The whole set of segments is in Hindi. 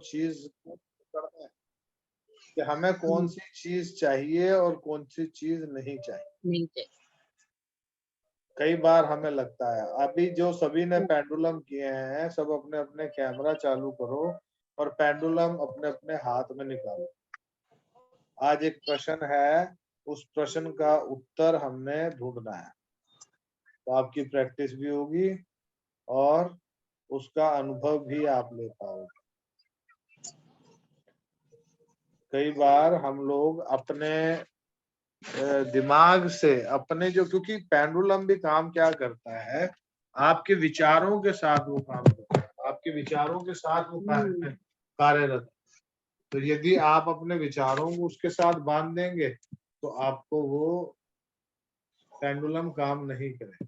चीज करना है कि हमें कौन सी चीज चाहिए और कौन सी चीज नहीं चाहिए। कई बार हमें लगता है, अभी जो सभी ने पेंडुलम किए हैं, सब अपने अपने कैमरा चालू करो और पेंडुलम अपने अपने हाथ में निकालो। आज एक प्रश्न है, उस प्रश्न का उत्तर हमने ढूंढना है। तो आपकी प्रैक्टिस भी होगी और उसका अनुभव भी आप ले पाओगे। कई बार हम लोग अपने दिमाग से अपने जो, क्योंकि पेंडुलम भी काम क्या करता है, आपके विचारों के साथ वो काम करता है, आपके विचारों के साथ वो कार्यरत। तो यदि आप अपने विचारों को उसके साथ बांध देंगे तो आपको वो पेंडुलम काम नहीं करेगा।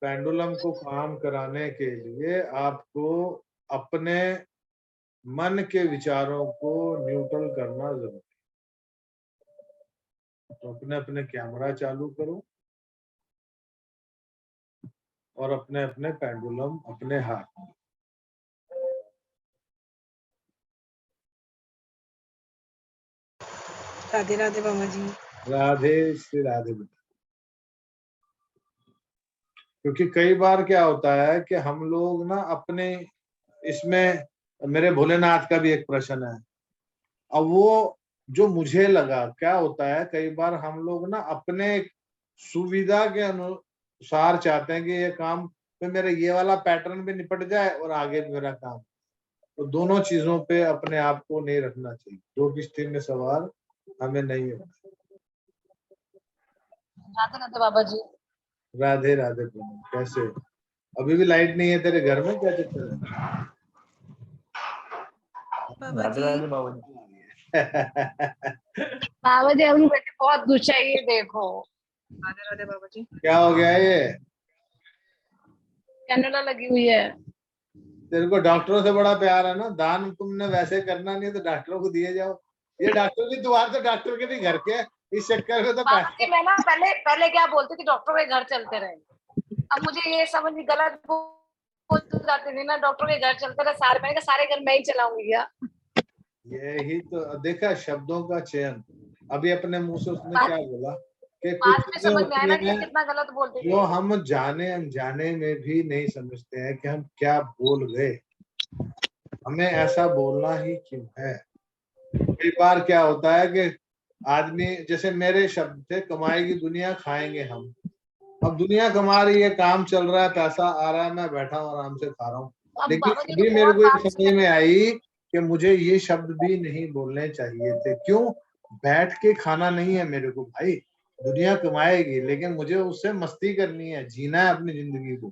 पेंडुलम को काम कराने के लिए आपको अपने मन के विचारों को न्यूट्रल करना जरूरी है। तो अपने अपने कैमरा चालू करो और अपने अपने पेंडुलम अपने हाथ में। राधे राधे बाबा जी। राधे श्री राधे बेटा। क्योंकि कई बार क्या होता है कि हम लोग ना अपने इसमें, मेरे भोलेनाथ का भी एक प्रश्न है। अब वो जो मुझे लगा क्या होता है, कई बार हम लोग ना अपने सुविधा के अनुसार चाहते हैं कि ये काम पे मेरा ये वाला पैटर्न भी निपट जाए और आगे मेरा काम। तो दोनों चीजों पे अपने आप को नहीं रखना चाहिए। दो किश्ती में सवार हमें नहीं होना। राधे राधे बाबा जी। राधे राधे प्रभु। कैसे अभी भी लाइट नहीं है तेरे घर में, क्या चक्कर है? राधे राधे बाबा जी। बाबा जी अपनी बेटी बहुत गुस्सा है, ये देखो। राधे राधे बाबा जी। क्या हो गया ये? कैनेडा लगी हुई है। तेरे को डॉक्टरों से बड़ा प्यार है ना, दान तुमने वैसे करना नहीं तो डॉक्टरों को दिए जाओ। ये डॉक्टर की दुआ तो डॉक्टर के भी घर के, इस चक्कर में तो बाबा जी मैं ना पहले क्या बोलती थी, डॉक्टरों के घर चलते रहे। अब मुझे ये समझ गलत बोल जाती थी ना, डॉक्टरों के घर चलते रहे सारे। मैंने कहा सारे घर मैं ही चलाऊंगी क्या? यही तो देखा, शब्दों का चयन। अभी अपने मुंह से उसने क्या बोला कि कुछ बाद में चीजें समझ में आया ना होती कि हैं कितना गलत बोलते जो थे। हम जाने अनजाने में भी नहीं समझते हैं कि हम क्या बोल गए। हमें ऐसा बोलना ही क्यों है? कई बार क्या होता है कि आदमी, जैसे मेरे शब्द थे, कमाएगी दुनिया खाएंगे हम। अब दुनिया कमा रही है, काम चल रहा है, पैसा आ रहा है, मैं बैठा हूँ आराम से खा रहा हूँ। अब लेकिन बाबा जी अभी तो मेरे बहुत को काम ये समझ में आई कि मुझे ये शब्द भी नहीं बोलने चाहिए थे। क्यों? बैठ के खाना नहीं है मेरे को भाई। दुनिया कमाएगी लेकिन मुझे उससे मस्ती करनी है, जीना है अपनी जिंदगी को।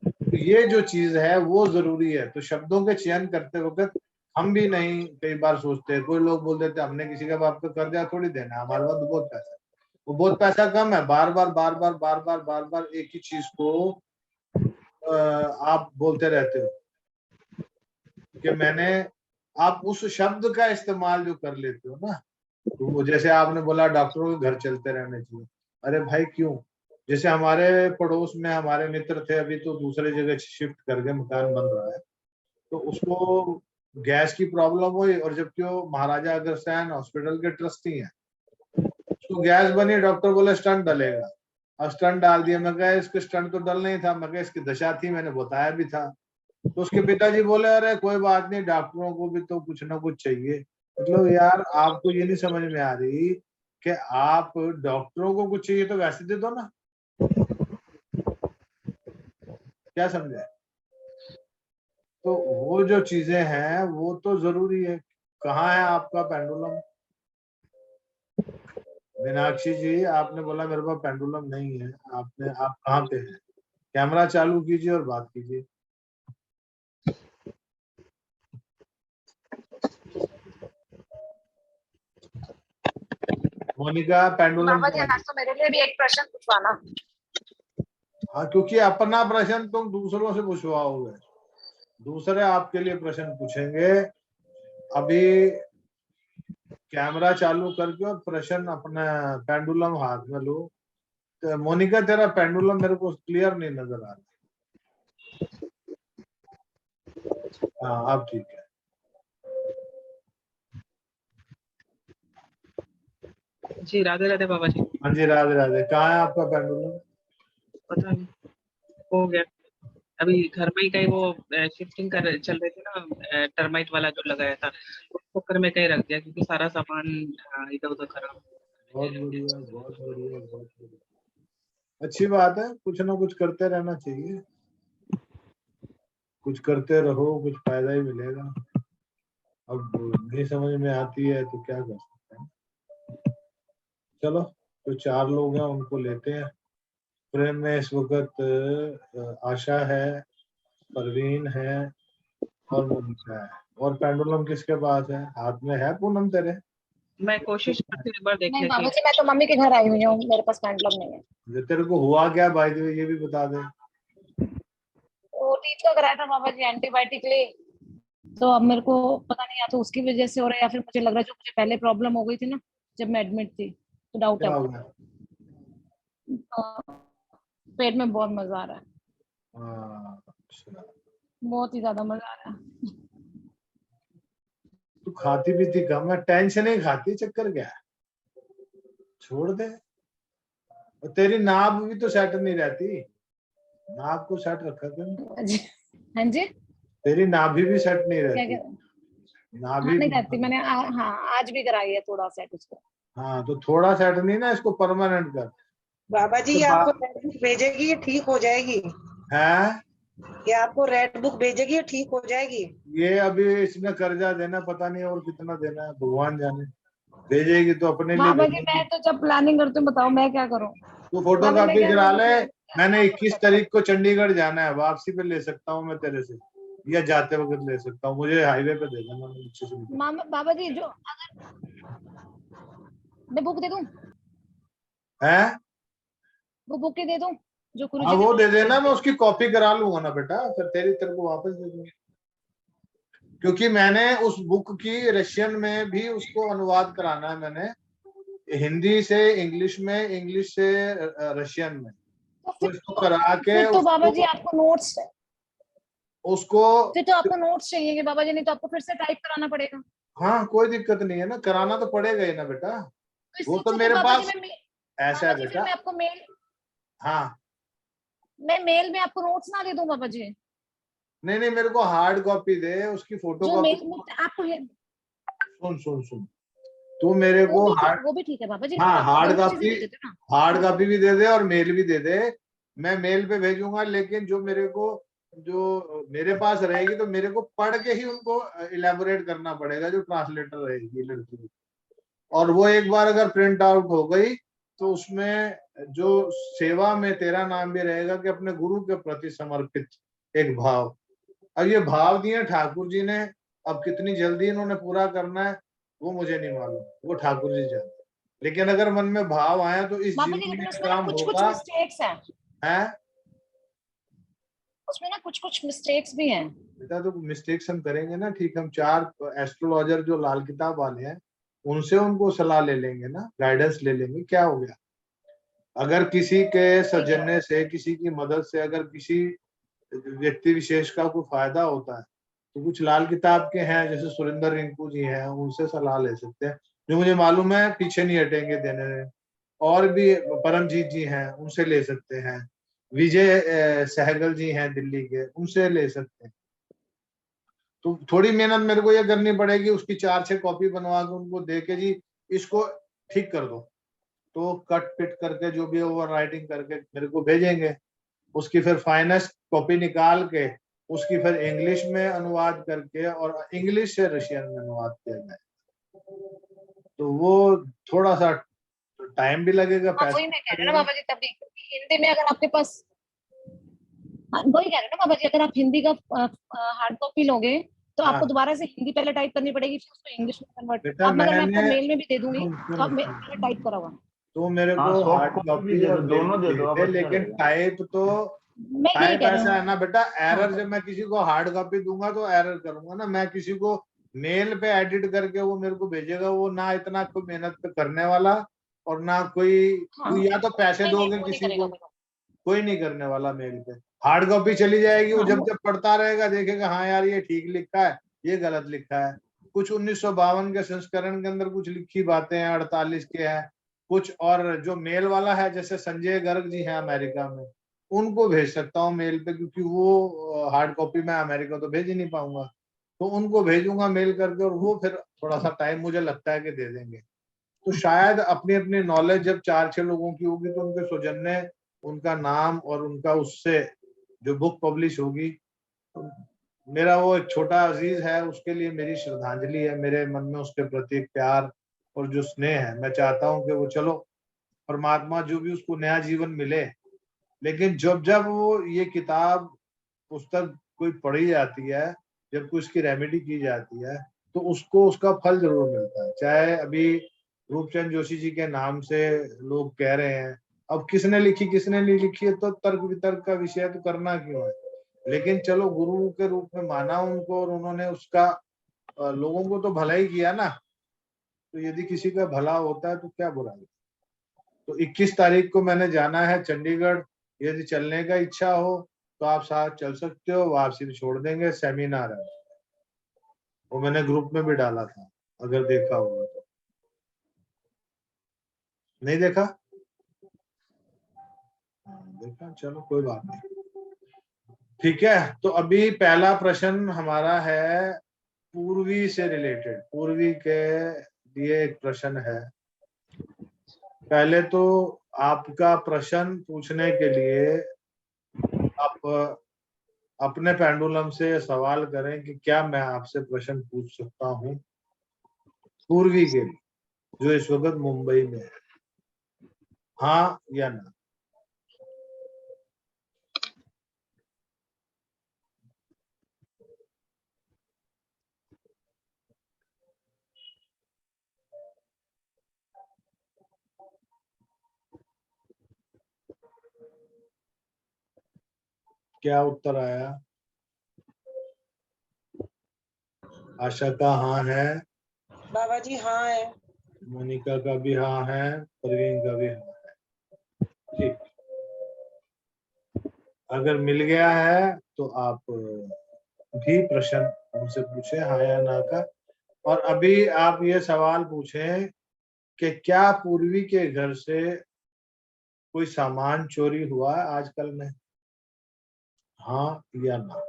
तो ये जो चीज है वो जरूरी है। तो शब्दों के चयन करते वक्त हम भी नहीं कई बार सोचते, कोई लोग बोल देते हमने किसी का बाप का कर्जा थोड़ी देना, हमारे पास बहुत पैसा है। वो बहुत पैसा कम है, बार बार एक ही चीज को आप बोलते रहते हो कि मैंने, आप उस शब्द का इस्तेमाल जो कर लेते हो ना, तो जैसे आपने बोला डॉक्टरों के घर चलते रहने चाहिए। अरे भाई क्यों? जैसे हमारे पड़ोस में हमारे मित्र थे, अभी तो दूसरे जगह शिफ्ट कर गए, मकान बन रहा है, तो उसको गैस की प्रॉब्लम हुई और जबकि वो महाराजा अग्रसेन हॉस्पिटल के ट्रस्टी हैं, उसको गैस बनी, डॉक्टर बोले स्टंट डलेगा। अब स्टंट डाल दिया। मैं कहा इसके स्टंट तो डल नहीं था, मैं कहा इसकी दशा थी, मैंने बताया भी था। तो उसके पिताजी बोले अरे कोई बात नहीं, डॉक्टरों को भी तो कुछ ना कुछ चाहिए। मतलब यार आपको ये नहीं समझ में आ रही कि आप डॉक्टरों को कुछ चाहिए तो वैसे दे दो ना, क्या समझे? तो वो जो चीजें हैं वो तो जरूरी है। कहाँ है आपका पेंडुलम? मीनाक्षी जी आपने बोला मेरे पास पेंडुलम नहीं है। आप कहाँ पे हैं? कैमरा चालू कीजिए और बात कीजिए। मोनिका पेंडुलम बाबा जी आज तो मेरे लिए भी एक प्रश्न पूछवाना। हाँ, क्योंकि अपना प्रश्न तुम दूसरों से पूछवाओगे, दूसरे आपके लिए प्रश्न पूछेंगे। अभी कैमरा चालू करके और प्रश्न अपना पेंडुलम हाथ में लो। तो मोनिका तेरा पेंडुलम मेरे को क्लियर नहीं नजर आ रहा। हाँ अब ठीक है। जी राधे राधे बाबा जी। हाँ जी राधे राधे। कहाँ है आपका पेंडुलम? पता नहीं, हो गया अभी घर में ही कहीं वो शिफ्टिंग कर चल रहे थे ना, टर्माइट वाला जो लगाया था उस चक्कर में कहीं रख दिया क्योंकि सारा सामान इधर उधर खराब। बहुत बढ़िया बहुत बढ़िया बहुत बढ़िया, अच्छी बात है। कुछ ना कुछ करते रहना चाहिए, कुछ करते रहो, कुछ फायदा ही मिलेगा। अब नहीं समझ में आती है तो क्या कर सकते हैं। चलो, तो 4 लोग हैं उनको लेते हैं। प्रेम में इस वक्त आशा है, परवीन है और मोनिका है। और पेंडुलम किसके पास है? हाथ में है पूनम तेरे? मैं कोशिश करती हूँ एक बार नहीं देखने बाबा की। जी, मैं तो मम्मी के घर आई हुई हूँ, मेरे पास पेंडुलम नहीं है। जो तेरे को हुआ क्या बाय द वे ये भी बता दे। वो टीच का कराया था बाबा जी एंटीबायोटिक ले, तो अब मेरे को पता नहीं या तो उसकी वजह से हो रहा है या फिर मुझे लग रहा है जो मुझे पहले प्रॉब्लम हो गई थी ना जब मैं एडमिट थी, तो डाउट है। क्या हो गया? पेट में बहुत मजा आ रहा है, हाँ, अच्छा। बहुत ही ज्यादा मजा आ रहा है। तू खाती पीती कम है, टेंशन ही खाती, चक्कर क्या है? छोड़ दे। और तेरी नाभ भी तो सेट नहीं रहती, नाभ को सेट रखा कर। जी हाँ जी, तेरी नाभि भी सेट नहीं क्या रहती, कह हाँ नाभि। नहीं रहती, मैंने हाँ आज भी कराई है थोड़ा सेट उसको। हाँ तो थोड़ा सेट नहीं ना, इसको परमानेंट कर। बाबा जी तो ये आपको रेड बुक भेजेगी, ये ठीक हो जाएगी। है ये आपको रेड बुक भेजेगी, ये ठीक हो जाएगी। ये अभी इसमें कर्जा देना, पता नहीं और कितना देना है, भगवान जाने। भेजेगी तो अपने लिए बाबा जी मैं भेजेगी। तो जब प्लानिंग करती हूँ बताओ मैं क्या करूँ। तू बाबा मैं फोटोकॉपी क्या करा करूँ ले। फिर? मैंने क्या कर 21 सकते हैं? तारीख को चंडीगढ़ जाना है, वापसी पे ले सकता हूँ मैं तेरे से, या जाते वक्त ले सकता हूँ। मुझे हाईवे पे दे देना, मैं नीचे से निकल। बाबा जी जो मैं बुक दे दूँ, है वो बुक ही दे दूँ जो हाँ गुरुजी ने वो दे मुझे देना, भेज मैं दी। उसकी कॉपी करा लूंगा ना बेटा, फिर तेरे को वापस दे दूंगा। क्योंकि मैंने उस बुक की रशियन में भी उसको अनुवाद कराना है मैंने, हिंदी से इंग्लिश में, इंग्लिश से रशियन में। तो तो इसको करा के फिर तो बाबा जी उसको आपको नोट्स, उसको फिर तो आपको नोट्स चाहिए बाबा जी, नहीं तो आपको फिर से टाइप कराना पड़ेगा। हाँ कोई दिक्कत नहीं है ना, कराना तो पड़ेगा ही ना बेटा। तो वो इससे तो अच्छा तो मेरे बाबा जी पास ऐसा बाबा है जी फिर बेटा। मैं आपको हाँ मेल में आपको नोट्स ना दे दूं बाबा जी। नहीं नहीं, मेरे को हार्ड कॉपी दे, उसकी फोटो जो कॉपी। मेल में आपको सुन सुन सुन, तू मेरे को हार्ड, वो भी ठीक है बाबा जी, हाँ आप हार्ड दोनों चीजें कॉपी, दे देते ना। हार्ड कॉपी भी दे दे और मेल भी दे दे। मैं मेल पे भेजूंगा, लेकिन जो मेरे को, जो मेरे पास रहेगी तो मेरे को पढ़ के ही उनको इलेबोरेट करना पड़ेगा, जो ट्रांसलेटर रहेगी लड़की। और वो एक बार अगर प्रिंट आउट हो गई तो उसमें जो सेवा में तेरा नाम भी रहेगा कि अपने गुरु के प्रति समर्पित एक भाव। अब ये भाव दिए ठाकुर जी ने, अब कितनी जल्दी इन्होंने पूरा करना है वो मुझे नहीं मालूम, वो ठाकुर जी जानते हैं। लेकिन अगर मन में भाव आया तो इस बाबा जी जीवन में लेकिन उसमें ना काम कुछ कुछ होगा। मिस्टेक्स हैं, है उसमें ना कुछ कुछ मिस्टेक्स भी हैं। बेटा, तो मिस्टेक्स हम करेंगे ना, ठीक। हम 4 एस्ट्रोलॉजर जो लाल किताब वाले हैं उनसे उनको सलाह ले लेंगे ना, गाइडेंस ले लेंगे, क्या हो गया। अगर किसी के सौजन्य से, किसी की मदद से, अगर किसी व्यक्ति विशेष का कोई फायदा होता है तो कुछ लाल किताब के हैं जैसे सुरेंद्र रिंकू जी हैं, उनसे सलाह ले सकते हैं, जो मुझे मालूम है पीछे नहीं हटेंगे देने में। और भी परमजीत जी हैं, उनसे ले सकते हैं। विजय सहगल जी हैं दिल्ली के, उनसे ले सकते हैं। तो थोड़ी मेहनत मेरे को ये करनी पड़ेगी, उसकी 4-6 कॉपी बनवा के उनको दे के जी इसको ठीक कर दो, तो कट पिट करके जो भी ओवर राइटिंग करके मेरे को भेजेंगे। उसकी फिर फाइनेस्ट कॉपी निकाल के उसकी फिर इंग्लिश में अनुवाद करके और इंग्लिश से रशियन में अनुवाद किया जाए, तो वो थोड़ा सा टाइम भी लगेगा, हाँ पैसा वही मैं कह भी रही हूँ ना लगेगा। बाबा जी, तभी क्योंकि हिंदी में अगर आपके पास, हाँ वही कह रहे हैं ना बाबा जी, अगर आप हिंदी का हार्ड कॉपी लोगे तो आपको हाँ दोबारा से हिंदी पहले टाइप करनी पड़ेगी, फिर उसको इंग्लिश में कन्वर्ट। बेटा, अब अगर मैं आपको मैंने मेल में भी दे दूंगी सुन तो सुन आप सुन, पहले टाइप करा हुआ। तो मेरे हाँ को सॉफ्ट हार्ड कॉपी भी कॉपी दे और दो, मेल दोनों भी दे भेज दो, अब दे, अच्छा लेकिन रहेगा। टाइप तो, मैं यही टाइप कह रही ऐसा है हूँ। ना बेटा, हाँ एरर जब मैं किसी को हार्ड कॉपी दूंगा तो एरर करूंगा ना, मैं किसी को मेल पे एडिट करके वो मेरे को भेजेगा, वो ना इतना कोई मेहनत पे करने वाला, और ना कोई, हाँ या तो पैसे नहीं नहीं दोगे वो नहीं किसी करेगा को, मेरा। कोई नहीं करने वाला मेल पे। हार्ड कॉपी चली जाएगी, वो हाँ, जब जब पढ़ता रहेगा देखेगा हाँ यार ये ठीक लिखा है, ये गलत लिखा है। कुछ 1952 के संस्करण के अंदर कुछ लिखी बातें हैं, 48 के हैं कुछ, और जो मेल वाला है जैसे संजय गर्ग जी हैं अमेरिका में, उनको भेज सकता हूँ मेल पे, क्योंकि वो हार्ड कॉपी में अमेरिका तो भेज ही नहीं पाऊंगा, तो उनको भेजूंगा मेल करके, और वो फिर थोड़ा सा टाइम मुझे लगता है कि दे देंगे। तो शायद अपनी अपनी नॉलेज जब 4-6 लोगों की होगी तो उनके सौजन्य, उनका नाम और उनका उससे जो बुक पब्लिश होगी, तो मेरा वो एक छोटा अजीज है, उसके लिए मेरी श्रद्धांजलि है, मेरे मन में उसके प्रति एक प्यार और जो स्नेह है, मैं चाहता हूँ कि वो चलो परमात्मा जो भी उसको नया जीवन मिले। लेकिन जब जब वो ये किताब पुस्तक कोई पढ़ी जाती है, जब कोई इसकी रेमेडी की जाती है, तो उसको उसका फल जरूर मिलता है। चाहे अभी रूपचंद जोशी जी के नाम से लोग कह रहे हैं, अब किसने लिखी किसने नहीं लिखी है तो तर्क वितर्क का विषय तो करना क्यों है, लेकिन चलो गुरु के रूप में माना उनको, और उन्होंने उसका लोगों को तो भला ही किया ना, तो यदि किसी का भला होता है तो क्या बुराई। तो 21 तारीख को मैंने जाना है चंडीगढ़, यदि चलने का इच्छा हो तो आप साथ चल सकते हो, वापसी भी छोड़ देंगे, सेमिनार है, वो मैंने ग्रुप में भी डाला था, अगर देखा होगा तो। नहीं देखा? देखा, चलो कोई बात नहीं, ठीक है। तो अभी पहला प्रश्न हमारा है पूर्वी से रिलेटेड, पूर्वी के लिए एक प्रश्न है। पहले तो आपका प्रश्न पूछने के लिए आप अपने पेंडुलम से सवाल करें कि क्या मैं आपसे प्रश्न पूछ सकता हूं पूर्वी के लिए, जो इस वक्त मुंबई में है, हाँ या ना। क्या उत्तर आया? आशा का हाँ है, बाबा जी हाँ है। मोनिका का भी हाँ है, परवीन का भी हाँ है। ठीक, अगर मिल गया है तो आप भी प्रश्न हमसे पूछे हाँ या ना का। और अभी आप ये सवाल पूछें कि क्या पूर्वी के घर से कोई सामान चोरी हुआ है आजकल में, हाँ या ना।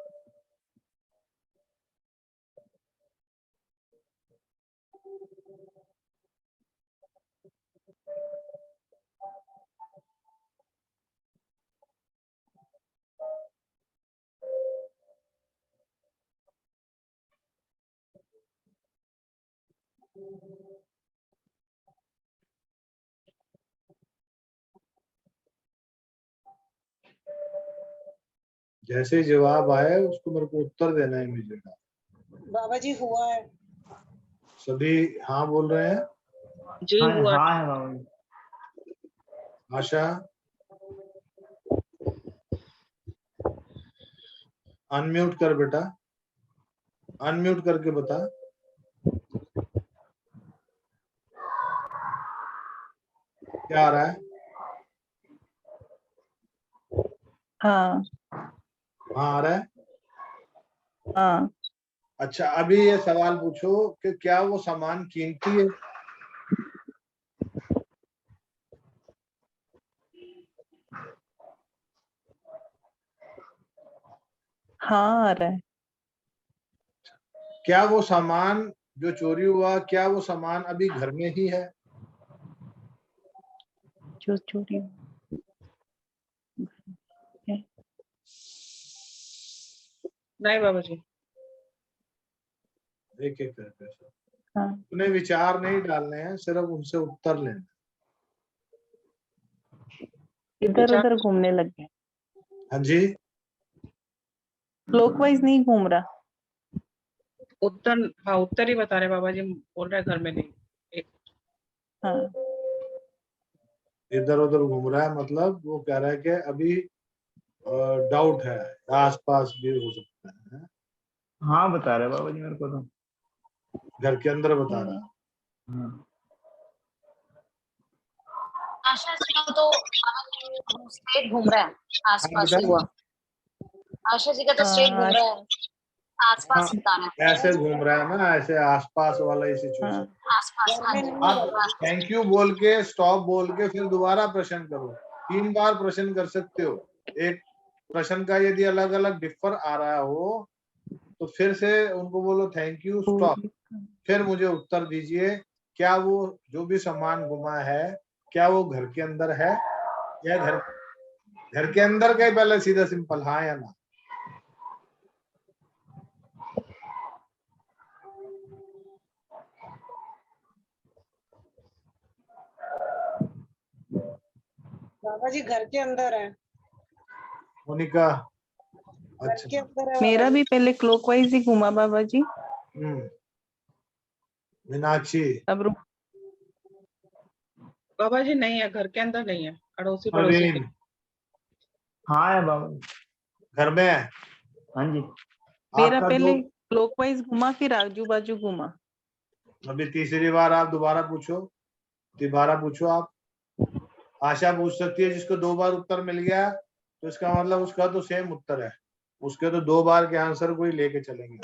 जैसे ही जवाब आए उसको मेरे को उत्तर देना है इमीडिएट। बाबा जी हुआ है। सभी हाँ बोल रहे हैं। जी हाँ हुआ। हाँ है बाबा जी। आशा, अनम्यूट कर बेटा, अनम्यूट करके बता। क्या आ रहा है? हाँ हाँ आ रहा है। हाँ अच्छा, अभी ये सवाल पूछो कि क्या वो सामान कीमती है। हाँ आ रहा है। क्या वो सामान जो चोरी हुआ, क्या वो सामान अभी घर में ही है? जो चोरी नहीं बाबा जी। एक एक करके हाँ उन्हें विचार नहीं डालने हैं, सिर्फ उनसे उत्तर लेना। इधर उधर घूमने लग गए, हाँ जी, क्लॉकवाइज नहीं घूम रहा। उत्तर, हाँ उत्तर ही बता रहे बाबा जी, बोल रहे घर में नहीं। एक हाँ इधर उधर घूम रहा है, मतलब वो कह रहा है कि अभी डाउट है, आसपास भी हो सकता है। हाँ बता रहे बाबा जी मेरे को तो। घर के अंदर बता रहा है। हाँ आशा जी को तो स्टेट घूम रहा है हाँ आसपास बेटा, हुआ। आशा जी का तो हाँ, स्ट्रेट घूम रहा है, आसपास हाँ, बता रहे हैं। ऐसे घूम रहा है ना, ऐसे आसपास वाला ही हाँ, सिचुएशन। आसपास, घर हाँ में जी, नहीं आप है। थैंक यू बोल के, स्टॉप बोल के फिर दोबारा प्रश्न करो। 3 बार प्रश्न कर सकते हो। एक प्रश्न का यदि अलग अलग डिफर आ रहा हो तो फिर से उनको बोलो थैंक यू, स्टॉप, फिर मुझे उत्तर दीजिए। क्या वो जो भी सामान गुमा है, क्या वो घर के अंदर है या घर के अंदर का ही, पहले सीधा सिंपल हाँ या ना। बाबा जी घर के अंदर है, मोनिका, घर अच्छा। के अंदर है मेरा बाबा भी जी। पहले क्लॉकवाइज ही घूमा बाबा जी। मीनाक्षी, अब रुक। बाबा जी नहीं है, घर के अंदर नहीं है, अड़ोसी पड़ोसी के। प्रवीण, हाँ है बाबा जी। घर में है। हाँ जी। मेरा आपका पहले दो, क्लॉकवाइज घूमा फिर आजू बाजू घूमा। अभी तीसरी बार आप दोबारा पूछो, दोबारा पूछो आप। आशा पूछ सकती है, जिसको 2 बार उत्तर मिल गया तो इसका मतलब उसका तो सेम उत्तर है, उसके तो 2 बार के आंसर को ही लेके चलेंगे।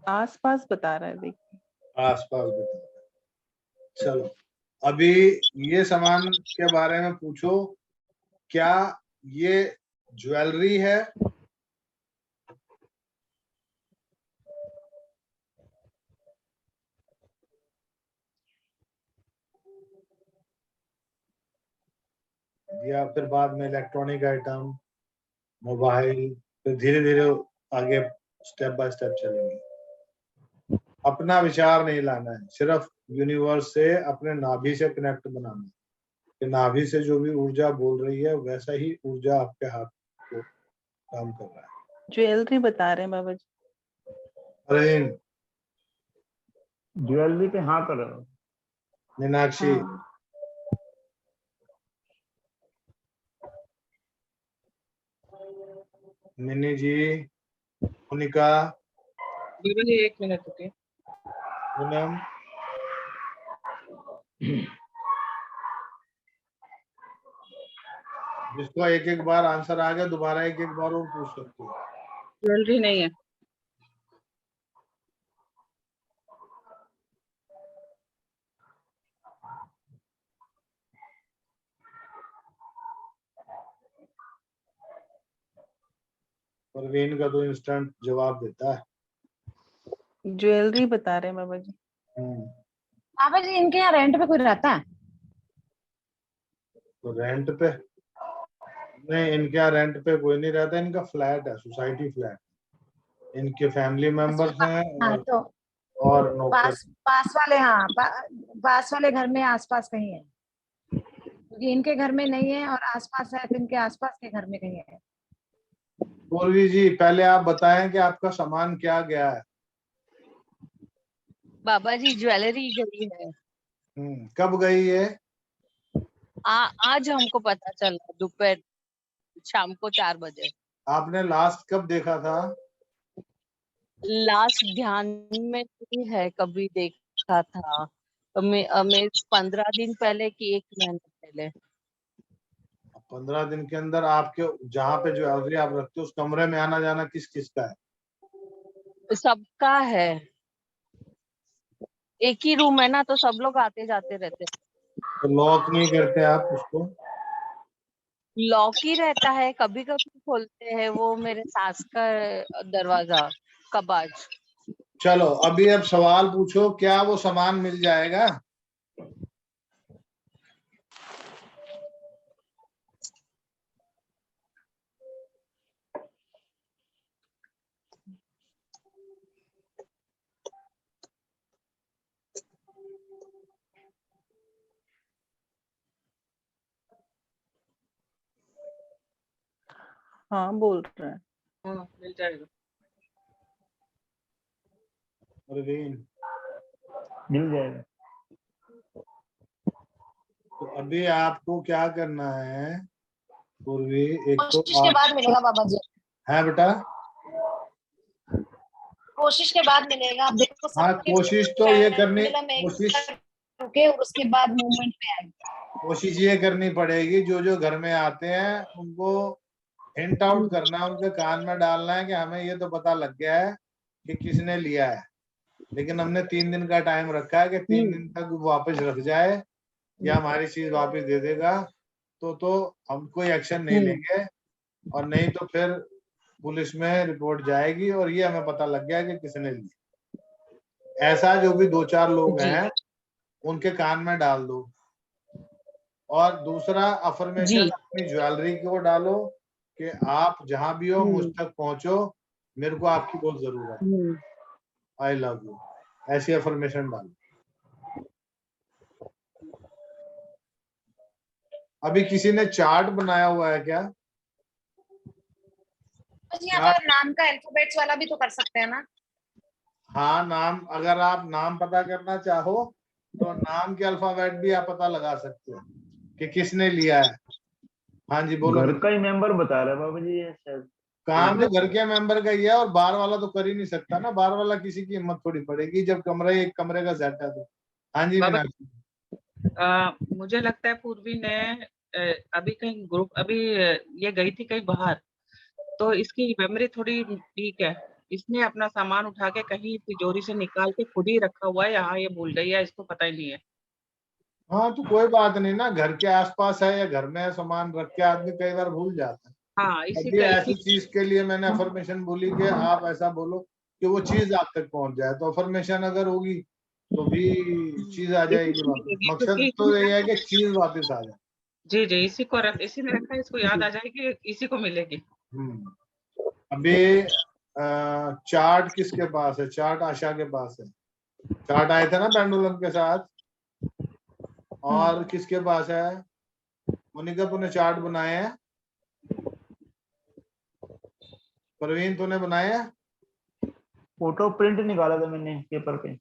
आसपास बता रहा है, देखिए। आसपास बता। चलो, अभी ये सामान के बारे में पूछो, क्या ये ज्वेलरी है? या फिर बाद में इलेक्ट्रॉनिक आइटम, मोबाइल, फिर धीरे धीरे आगे स्टेप बाय स्टेप चलेंगे। अपना विचार नहीं लाना है, सिर्फ यूनिवर्स से, अपने नाभि से कनेक्ट बनाना है कि नाभि से जो भी ऊर्जा बोल रही है वैसा ही ऊर्जा आपके हाथ को काम कर रहा है। ज्वेलरी बता रहे हैं बाबा जी। अरे ज्वेलरी पे हाँ कर रहा हूँ। मीनाक्षी, हाँ, मिनी जी, मोनिका, बाबा जी 1 मिनट रुकिए। पूनम, जिसको एक एक बार आंसर आ गया दोबारा एक एक बार और पूछ सकते हो। ज्वेलरी नहीं है। परवीन का तो इंस्टेंट जवाब देता है। ज्वेलरी बता रहे हैं बाबा जी। बाबा जी इनके यहाँ रेंट पे कोई रहता है? तो रेंट पे नहीं, इनके यहाँ रेंट पे कोई नहीं रहता, इनका फ्लैट है, सोसाइटी फ्लैट। इनके फैमिली मेंबर्स हैं हाँ तो और नौकर। पास वाले, हाँ पास वाले घर में आसपास कहीं है, क्योंकि इनके घर में नहीं है और आसपास है तो इनके आसपास के घर में कहीं है। पूर्वी जी, पहले आप बताएं कि आपका सामान क्या गया है। बाबा जी ज्वेलरी गई है। कब गई है? आज हमको पता चला दोपहर शाम को 4 बजे। आपने लास्ट कब देखा था? लास्ट ध्यान में नहीं है, कभी देखा था मैं 15 दिन पहले कि 1 महीने पहले। 15 दिन के अंदर आपके जहाँ पे ज्वेलरी आप रखते हो उस कमरे में आना जाना किस किस का है? सबका है, एक ही रूम है ना, तो सब लोग आते जाते रहते हैं। तो लॉक नहीं करते आप उसको? लॉक ही रहता है, कभी कभी खोलते हैं, वो मेरे सास का दरवाजा कबाज। चलो, अभी अब सवाल पूछो, क्या वो सामान मिल जाएगा? हाँ बोल रहा है। हाँ मिल जाएगा। परवीन, मिल जाएगा। तो अभी आपको क्या करना है, पूर्वी एक तो कोशिश के बाद मिलेगा बाबा जी, है बेटा। कोशिश के बाद मिलेगा। आप देखो हाँ, सबके कोशिश तो ये करनी, pendulum एक कोशिश बार रुके और उसके बाद मूवमेंट पे आएगी। कोशिश ये करनी पड़ेगी, जो जो घर में आते हैं उनको हिंट आउट करना है, उनके कान में डालना है कि हमें ये तो पता लग गया है कि किसने लिया है, लेकिन हमने 3 दिन का टाइम रखा है कि 3 दिन तक वो वापस रख जाए या हमारी चीज वापस दे देगा, तो हम कोई एक्शन नहीं लेंगे, और नहीं तो फिर पुलिस में रिपोर्ट जाएगी और ये हमें पता लग गया कि किसने ली। ऐसा जो भी 2-4 लोग जी। हैं उनके कान में डाल दो। और दूसरा अफर्मेशन अपनी ज्वेलरी को डालो कि आप जहां भी हो मुझ तक पहुंचो, मेरे को आपकी बहुत जरूरत है, आई लव यू, ऐसी अफर्मेशन डालो। अभी किसी ने चार्ट बनाया हुआ है क्या? बस यहाँ पर नाम का अल्फाबेट्स वाला भी तो कर सकते हैं ना। हाँ, नाम, अगर आप नाम पता करना चाहो तो नाम के अल्फाबेट भी आप पता लगा सकते हो कि किसने लिया है। हाँ जी, बोलो। घर का ही मेंबर बता रहा है बाबा जी ये शायद। काम तो घर के मेंबर का ही है, और बाहर वाला तो कर ही नहीं सकता ना, बाहर वाला किसी की हिम्मत थोड़ी पड़ेगी जब कमरा एक कमरे का सेट है तो। हाँ जी बाबा मीनाक्षी। मुझे लगता है पूर्वी ने अभी कहीं ग्रुप अभी ये गई थी कहीं बाहर, तो इसकी मेमोरी थोड़ी वीक है। इसने अपना सामान उठा के कहीं तिजोरी से निकाल के खुद ही रखा हुआ है, यहाँ ये भूल गई है, इसको पता ही नहीं है। हाँ तो कोई बात नहीं ना, घर के आसपास है या घर में है सामान रख के आदमी कई बार भूल जाता है। हाँ, इसी अभी का ऐसी चीज के लिए मैंने अफर्मेशन बोली कि आप ऐसा बोलो कि वो चीज आप तक पहुंच जाए, तो अफर्मेशन अगर होगी तो भी चीज आ जाएगी वापस। मकसद तो ये है कि चीज वापस आ जाए। जी जी, इसी ने रखा है, इसको याद आ जाएगी, इसी को मिलेगी। अभी चार्ट किसके पास है? चार्ट आशा के पास है। चार्ट आए थे ना पेंडुलम के साथ। और किसके पास है? मोनिका, तूने चार्ट बनाए हैं? प्रवीण, तूने बनाए हैं? फोटो प्रिंट निकाला था मैंने पेपर पे।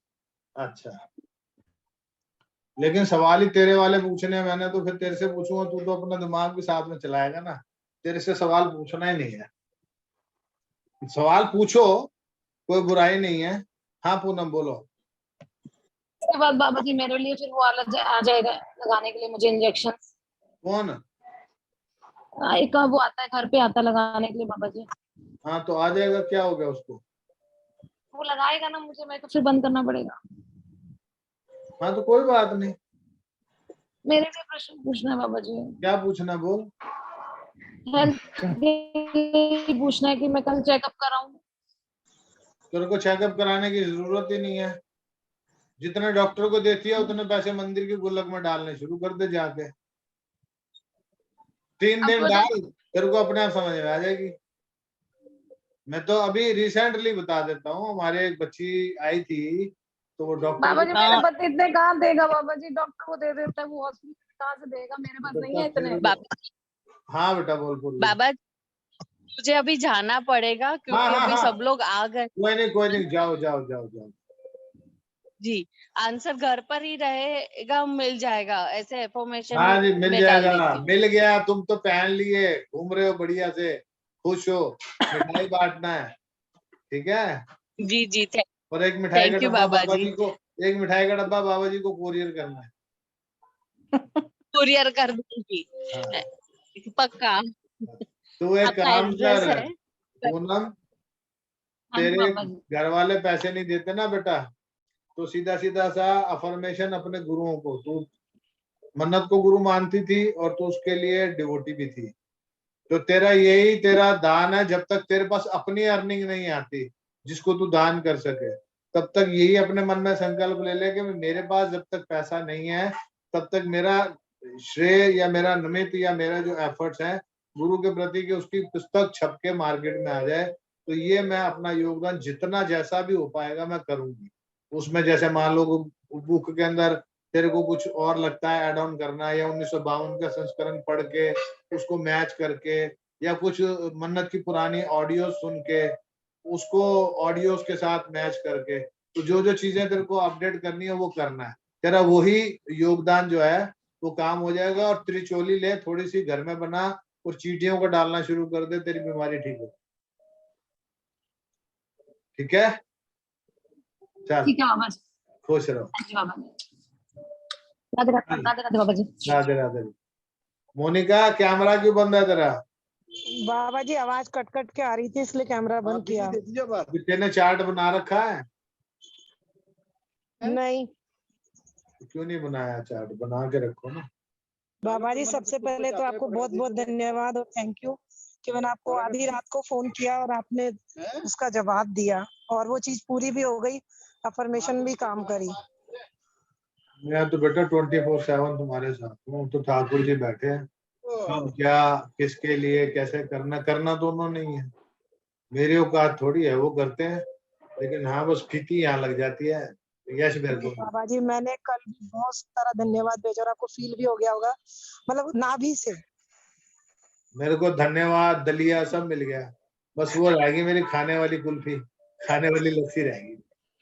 अच्छा, लेकिन सवाल ही तेरे वाले पूछने हैं, मैंने तो फिर तेरे से पूछूंगा, तू तो अपना दिमाग भी साथ में चलाएगा ना, तेरे से सवाल पूछना ही नहीं है। सवाल पूछो, कोई बुराई नहीं है। हाँ पूनम बोलो। उसके बाद बाबा जी मेरे लिए फिर वो आ जाएगा लगाने के लिए मुझे इंजेक्शन। कौन? एक वो आता है, घर पे आता है लगाने के लिए बाबा जी। हाँ तो आ जाएगा, क्या हो गया उसको? वो लगाएगा ना मुझे, मेरे को फिर बंद करना पड़ेगा। हाँ तो कोई बात नहीं। मेरे लिए प्रश्न पूछना है बाबा जी। क्या पूछना, बोल। हेल्थ पूछना है कि मैं कल चेकअप कराऊं। तेरे को चेकअप कराने की जरूरत ही नहीं है। जितने डॉक्टर को देती है उतने पैसे मंदिर की गुल्लक में डालने शुरू कर दे जाके। 3 दिन डाल, तेरे को अपने आप समझ में आ जाएगी। मैं तो अभी रिसेंटली बता देता हूँ, हमारे एक बच्ची आई थी तो वो डॉक्टर बाबा जी मेरे पति इतने कहाँ देगा बाबा जी, डॉक्टर को दे देता है, वो हॉस्पिटल कहाँ से देगा, मेरे पास नहीं है इतने। हाँ बेटा बोल। बाबा मुझे अभी जाना पड़ेगा क्योंकि अभी सब लोग आ गए। कोई नहीं, जाओ। जी, आंसर घर पर ही रहेगा, मिल जाएगा, ऐसे इंफॉर्मेशन हाँ जी मिल में डाल जाएगा, देती हूँ। मिल गया। तुम तो पहन लिए, घूम रहे हो बढ़िया से, खुश हो। मिठाई बांटना है, ठीक है। जी और एक मिठाई का थैंक यू डब्बा बाबा बाबा जी। जी को, एक मिठाई का डब्बा बाबा जी को कोरियर करना है। कुरियर कर दूंगी हाँ। पक्का। तो एक आपका काम एड्रेस कर है? पूनम, हाँ जी तेरे बाबा जी। घर वाले पैसे नहीं देते ना बेटा, तो सीधा सीधा सा अफर्मेशन अपने गुरुओं को, तू मन्नत को गुरु मानती थी और तू उसके लिए डिवोटी भी थी, तो तेरा दान है। जब तक तेरे पास अपनी अर्निंग नहीं आती जिसको तू दान कर सके, तब तक यही अपने मन में संकल्प ले ले कि मेरे पास जब तक पैसा नहीं है तब तक मेरा श्रेय या मेरा निमित्त या मेरा जो एफर्ट्स है गुरु के प्रति कि उसकी पुस्तक छप के मार्केट में आ जाए, तो ये मैं अपना योगदान जितना जैसा भी हो पाएगा मैं करूंगी। उसमें जैसे मान लो बुक के अंदर तेरे को कुछ और लगता है ऐड ऑन करना है, या 1952 का संस्करण पढ़ के उसको मैच करके, या कुछ मन्नत की पुरानी ऑडियो सुन के उसको ऑडियोज के साथ मैच करके, तो जो जो चीजें तेरे को अपडेट करनी है वो करना है। तेरा वही योगदान जो है वो काम हो जाएगा। और त्रिचोली ले थोड़ी सी घर में बना, और चीटियों को डालना शुरू कर दे, तेरी बीमारी ठीक हो। ठीक है, चल ठीक है बाबा जी। खुश रहो। हाँ जी बाबा जी। राधे राधे राधे राधे बाबा जी। राधे राधे। मोनिका कैमरा क्यों बंद है तेरा? बाबा जी आवाज कट कट के आ रही थी इसलिए कैमरा बंद किया। अभी तेने चार्ट बना रखा है? नहीं क्यों नहीं बनाया? चार्ट बना के रखो ना। बाबा जी, सबसे पहले तो आपको बहुत बहुत धन्यवाद और थैंक यू कि मैंने आपको आधी रात को फोन किया और आपने उसका जवाब दिया और वो चीज पूरी भी हो गई, अफर्मेशन भी काम करी। मैं तो बेटा 24/7 तुम्हारे साथ हूँ। तो ठाकुर जी बैठे हैं, क्या किसके लिए कैसे करना दोनों नहीं है। मेरी औकात थोड़ी है, वो करते हैं। लेकिन हाँ बस फीकी यहाँ लग जाती है। यश मेरे को बाबा जी मैंने कल भी बहुत सारा धन्यवाद भेजा और आपको फील भी हो गया होगा, मतलब नाभि से। मेरे को धन्यवाद दलिया सब मिल गया। बस वो रहेगी मेरी खाने वाली कुल्फी, खाने वाली लस्सी रहेगी।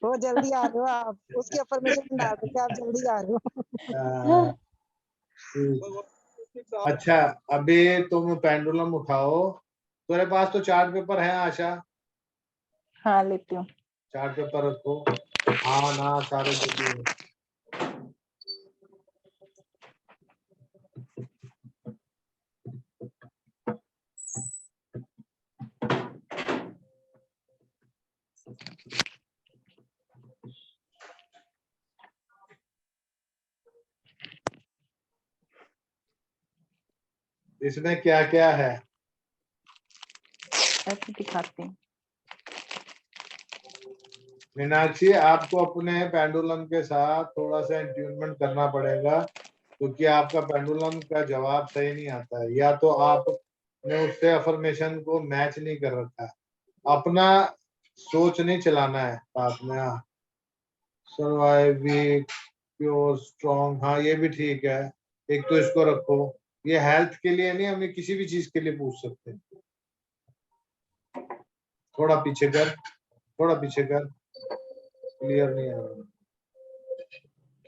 वो जल्दी आ रहे हो आप, उसकी अफर्मेशन डाल दो कि आप जल्दी आ रहे आ, अच्छा अभी तुम पेंडुलम उठाओ। तुम्हारे पास तो चार्ट पेपर है आशा? हाँ लेती हूँ। चार्ट पेपर रखो। हाँ ना सारे जो इसमें क्या क्या है? ऐसे दिखाती हूँ। मीनाक्षी आपको अपने पेंडुलम के साथ थोड़ा सा इंट्यूनमेंट करना पड़ेगा, क्योंकि आपका पेंडुलम का जवाब सही नहीं आता है। या तो आपने उससे अफर्मेशन को मैच नहीं कर रखा है। अपना सोच नहीं चलाना है साथ में। सर्वाइव वीक प्योर स्ट्रॉन्ग, हाँ ये भी ठीक है। एक तो इसको रखो। ये हेल्थ के लिए नहीं, हमें किसी भी चीज के लिए पूछ सकते हैं। थोड़ा पीछे कर, थोड़ा पीछे कर। क्लियर नहीं आ रहा।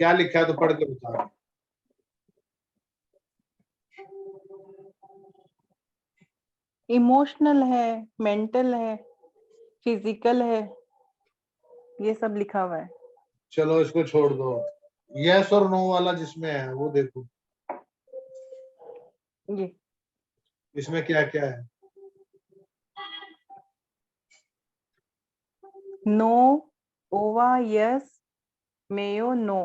क्या लिखा है तो पढ़ के बता। इमोशनल है, मेंटल है, फिजिकल है, ये सब लिखा हुआ है। चलो इसको छोड़ दो। यस और नो वाला जिसमें है वो देखो। ये इसमें क्या क्या है? नो, ओवा यस, मेयो नो।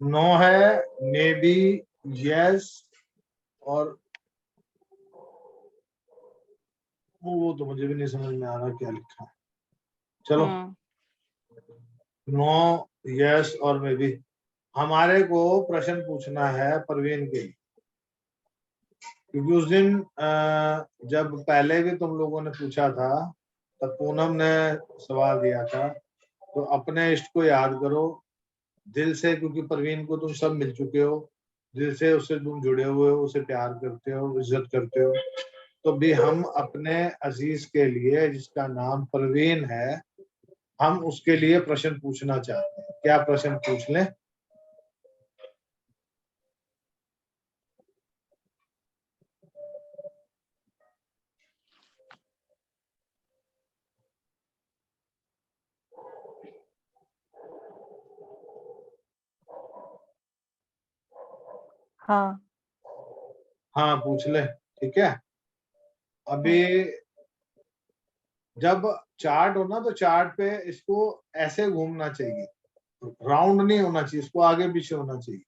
नो है, मे बी, यस और वो तो मुझे भी नहीं समझ में आ रहा क्या लिखा है। चलो नो, यस और मे बी। हमारे को प्रश्न पूछना है परवीन के लिए, क्योंकि उस दिन जब पहले भी तुम लोगों ने पूछा था तब पूनम ने सवाल दिया था। तो अपने इष्ट को याद करो दिल से, क्योंकि परवीन को तुम सब मिल चुके हो दिल से, उससे तुम जुड़े हुए हो, उसे प्यार करते हो, इज्जत करते हो। तो भी हम अपने अजीज के लिए जिसका नाम परवीन है, हम उसके लिए प्रश्न पूछना चाहते हैं। क्या प्रश्न पूछ लें? हाँ हाँ पूछ ले, ठीक है। अभी जब चार्ट हो ना तो चार्ट पे इसको ऐसे घूमना चाहिए, राउंड नहीं होना चाहिए, इसको आगे पीछे होना चाहिए।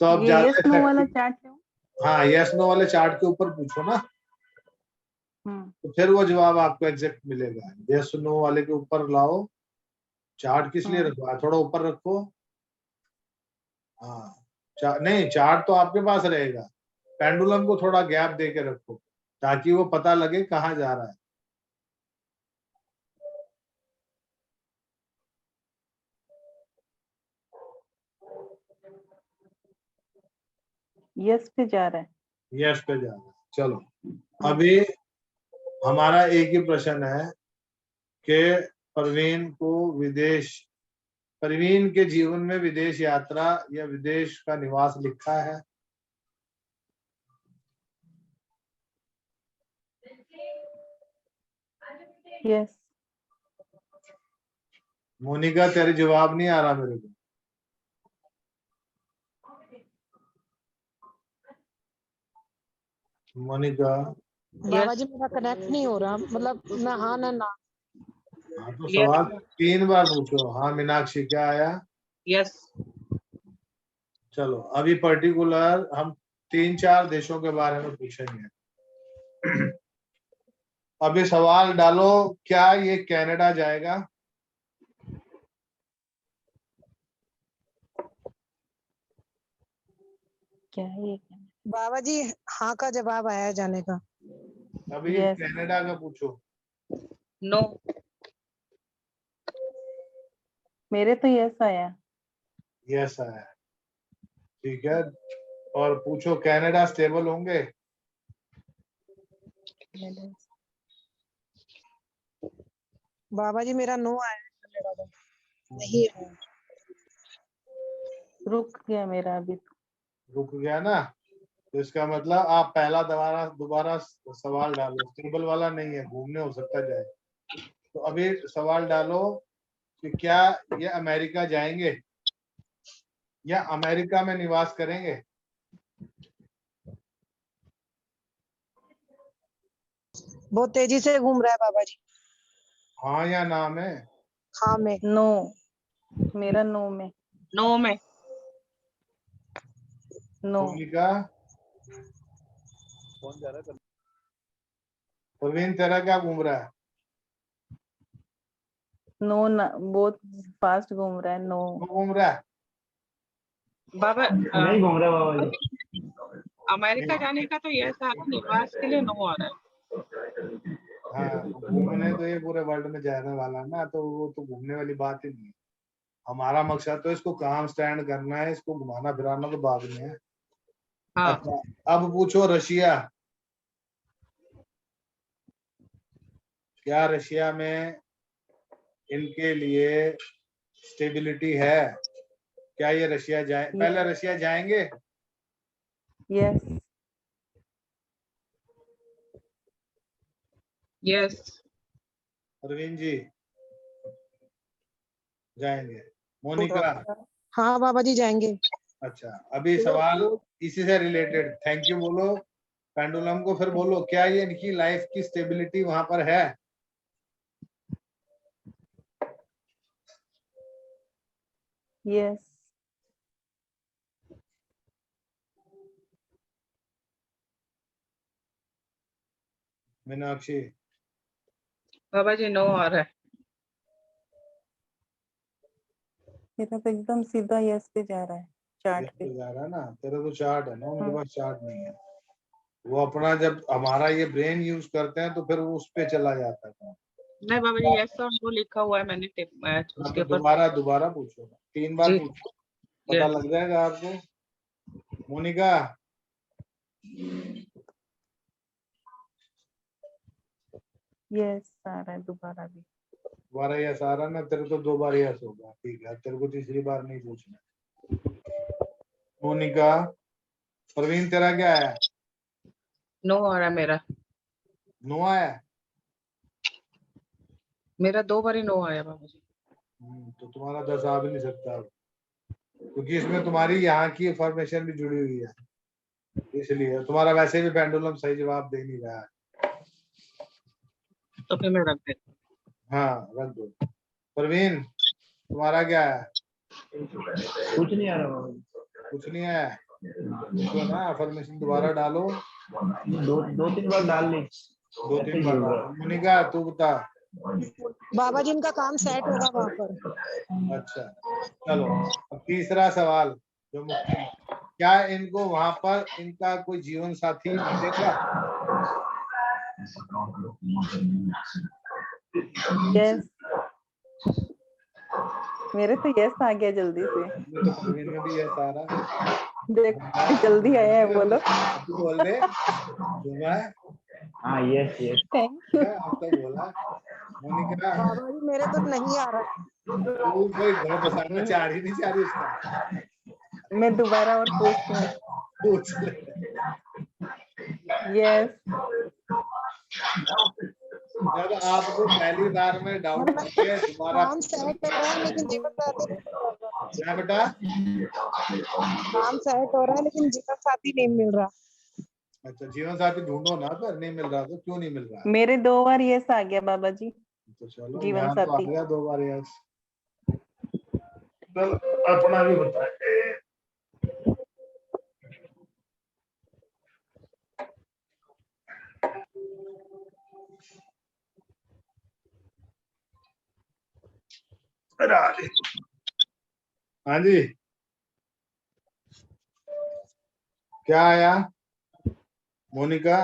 तो अब ये ज्यादा यस नो वाला effective- चार्ट है। हाँ यस नो वाले चार्ट के ऊपर पूछो ना, तो फिर वो जवाब आपको एग्जैक्ट मिलेगा। यस नो वाले के ऊपर लाओ। चार्ट किस लिए रखो, थोड़ा ऊपर रखो। हाँ नहीं चार्ट तो आपके पास रहेगा, पेंडुलम को थोड़ा गैप दे के रखो ताकि वो पता लगे कहाँ जा रहा है। यस पे जा रहा है। यस पे जा रहा है। चलो अभी हमारा एक ही प्रश्न है कि परवीन को विदेश, परवीन के जीवन में विदेश यात्रा या विदेश का निवास लिखा है? यस। मोनिका तेरे जवाब नहीं आ रहा मेरे को। मोनिका बाबा जी मेरा कनेक्ट नहीं हो रहा, मतलब ना हाँ ना ना। हाँ तो सवाल 3 बार पूछो। हाँ मीनाक्षी क्या आया? यस। चलो अभी पर्टिकुलर हम 3-4 देशों के बारे में पूछेंगे। अभी सवाल डालो, क्या ये कनाडा जाएगा? क्या है ये? बाबा जी हाँ का जवाब आया जाने का। अभी Yes. कनाडा का पूछो। नो। मेरे तो यस आया। यस आया, ठीक है। और पूछो कनाडा स्टेबल होंगे? बाबा जी मेरा नो आया कनाडा का। नहीं है। रुक गया मेरा अभी तो। रुक गया ना, तो इसका मतलब आप पहला दोबारा सवाल डालो। स्टेबल वाला नहीं है, घूमने हो सकता जाए। तो अभी सवाल डालो कि क्या ये अमेरिका जाएंगे या अमेरिका में निवास करेंगे? बहुत तेजी से घूम रहा है बाबा जी। हाँ या ना में? हाँ में। नो, मेरा नो में। नो में। नो। मोनिका, प्रवीण तेरा क्या घूम रहा है? नो ना, बहुत फास्ट घूम रहा है। नो। वो घूम रहा है? बाबा नहीं घूम रहा बाबा जी। अमेरिका जाने का तो यस आ रहा, निवास के लिए नो आ रहा है। हाँ घूमने तो ये पूरे वर्ल्ड में जाने वाला है ना, तो वो तो घूमने वाली बात ही नहीं है। हमारा मकसद तो इसको काम स्टैंड करना है, इसको घुमाना फिराना तो बाद में है। हाँ। अच्छा अब पूछो रशिया। क्या रशिया में इनके लिए स्टेबिलिटी है? क्या ये रशिया जाए? पहले रशिया जाएंगे? यस। यस। अरविंद जी जाएंगे। मोनिका? हाँ बाबा जी जाएंगे। अच्छा अभी सवाल इसी से रिलेटेड, थैंक यू बोलो पेंडुलम को, फिर बोलो क्या ये इनकी लाइफ की स्टेबिलिटी वहां पर है? यस। मीनाक्षी? बाबा जी नो आ रहा है। मेरा तो एकदम सीधा यस पे जा रहा है, चार्ट पे। जा रहा है ना, तेरा तो चार्ट है ना, उनके पास चार्ट नहीं है। वो अपना जब हमारा ये ब्रेन यूज करते हैं तो फिर वो उस पे चला जाता है। नहीं बाबा जी यस और नो लिखा हुआ है मैंने उसके ऊपर। दोबारा पूछो, 3 बार जी। पूछो, पता लग जाएगा आपको। मोनिका? यस आ रहा है दोबारा भी। दोबारा यस आ रहा ना, तेरे तो 2 बार यस होगा, ठीक है, तेरे को तीसरी बार नहीं पूछना। मोनिका? प्रवीण तेरा क्या है? नो आ रहा है मेरा। नो आया? मेरा 2 बार ही नो आया बाबा जी। तो तुम्हारा 10 आ भी नहीं सकता अब, क्योंकि इसमें तुम्हारी यहाँ की इंफॉर्मेशन भी जुड़ी हुई है, इसलिए तुम्हारा वैसे भी पेंडुलम सही जवाब दे नहीं रहा है। तो फिर मैं रख देता। हाँ रख दो। प्रवीण तुम्हारा क्या है? कुछ नहीं आ रहा बाबा जी। कुछ नहीं है तो ना इंफॉर्मेशन दोबारा डालो। 2-3 बार डाल ली। 2-3 बार डालो। मोनिका तू बता। बाबा जी इनका काम सेट होगा वहां पर। अच्छा चलो अब तीसरा सवाल जो मुख्य है, क्या इनको वहां पर इनका कोई जीवन साथी मिलेगा? यस। मेरे तो यस आ गया जल्दी से। ये तो प्रवीण में भी यस आ रहा। देख जल्दी आया है, बोलो। तू बोल दे। हाँ यस यस। Thank you. अब तो बोला। मोनिका बाबा जी मेरे तो नहीं आ रहा। तू कोई घर बसाना चाह रही नहीं चाह रही उसका? मैं दोबारा और पूछती हूँ। पूछ ले। यस, जब आपको पहली बार में डाउट मतलब है दोबारा काम सेट हो रहा है लेकिन जीवन साथी नहीं मिल रहा। क्या बेटा? काम सेट हो रहा है लेकिन जीवन साथी नहीं मिल रहा। अच्छा जीवन साथी ढूंढो ना, पर नहीं मिल रहा तो क्यों नहीं मिल रहा है? मेरे 2 बार यस आ गया बाबा जी, तो चलो जीवन यहाँ तो आ साथी। गया 2 बार यस। चल अपना भी बताए। राधे। हाँ जी, क्या आया मोनिका?